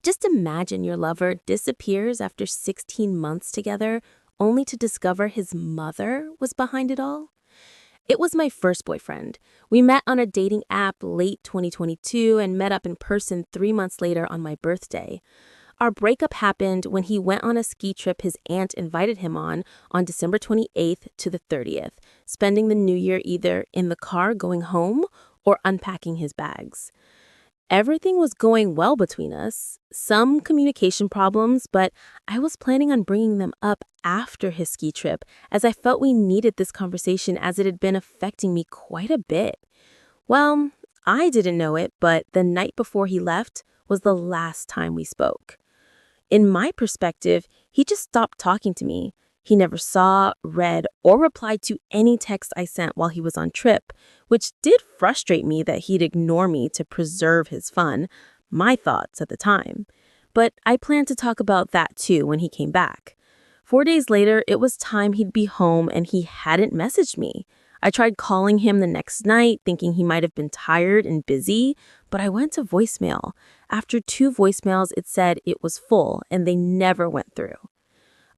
Just imagine your lover disappears after 16 months together, only to discover his mother was behind it all. It was my first boyfriend. We met on a dating app late 2022 and met up in person 3 months later on my birthday. Our breakup happened when he went on a ski trip his aunt invited him on December 28th to the 30th, spending the new year either in the car going home or unpacking his bags. Everything was going well between us, some communication problems, but I was planning on bringing them up after his ski trip as I felt we needed this conversation as it had been affecting me quite a bit. Well, I didn't know it, but the night before he left was the last time we spoke. In my perspective, he just stopped talking to me. He never saw, read, or replied to any text I sent while he was on trip, which did frustrate me that he'd ignore me to preserve his fun, my thoughts at the time. But I planned to talk about that too when he came back. 4 days later, it was time he'd be home and he hadn't messaged me. I tried calling him the next night, thinking he might have been tired and busy, but I went to voicemail. After 2 voicemails, it said it was full and they never went through.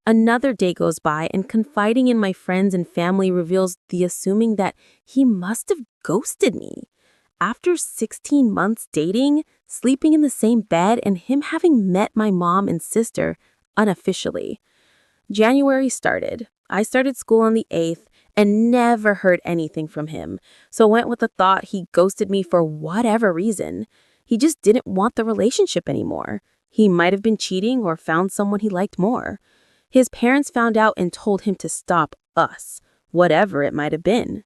Another day goes by and confiding in my friends and family reveals the assuming that he must have ghosted me. After 16 months dating, sleeping in the same bed, and him having met my mom and sister unofficially. January started. I started school on the 8th and never heard anything from him, so went with the thought he ghosted me for whatever reason. He just didn't want the relationship anymore. He might have been cheating or found someone he liked more. His parents found out and told him to stop us, whatever it might have been.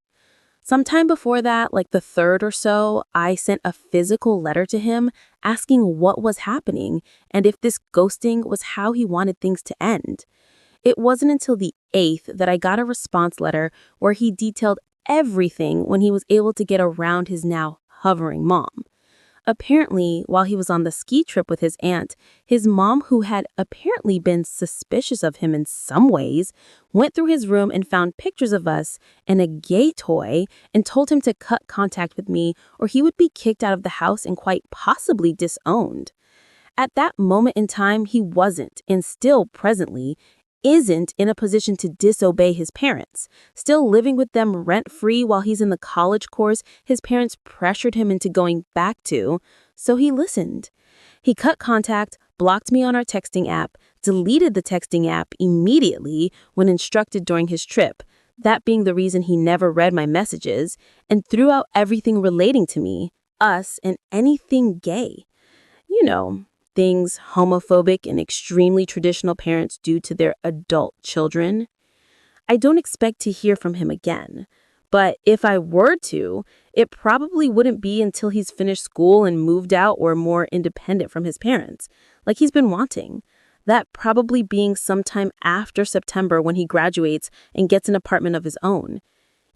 Sometime before that, like the 3rd or so, I sent a physical letter to him asking what was happening and if this ghosting was how he wanted things to end. It wasn't until the 8th that I got a response letter where he detailed everything when he was able to get around his now hovering mom. Apparently, while he was on the ski trip with his aunt, his mom, who had apparently been suspicious of him in some ways, went through his room and found pictures of us and a gay toy and told him to cut contact with me or he would be kicked out of the house and quite possibly disowned. At that moment in time, he wasn't, and still presently, isn't in a position to disobey his parents. Still living with them rent-free while he's in the college course his parents pressured him into going back to, so he listened. He cut contact, blocked me on our texting app, deleted the texting app immediately when instructed during his trip, that being the reason he never read my messages, and threw out everything relating to me, us, and anything gay. You know, things homophobic and extremely traditional parents do to their adult children. I don't expect to hear from him again, but if I were to, it probably wouldn't be until he's finished school and moved out or more independent from his parents, like he's been wanting. That probably being sometime after September when he graduates and gets an apartment of his own.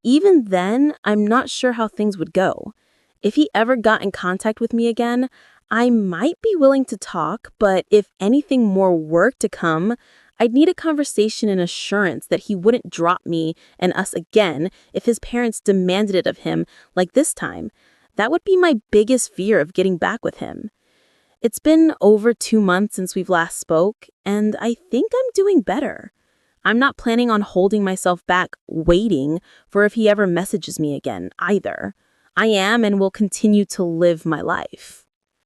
Even then, I'm not sure how things would go. If he ever got in contact with me again, I might be willing to talk, but if anything more work to come, I'd need a conversation and assurance that he wouldn't drop me and us again if his parents demanded it of him like this time. That would be my biggest fear of getting back with him. It's been over 2 months since we've last spoke, and I think I'm doing better. I'm not planning on holding myself back waiting for if he ever messages me again either. I am and will continue to live my life.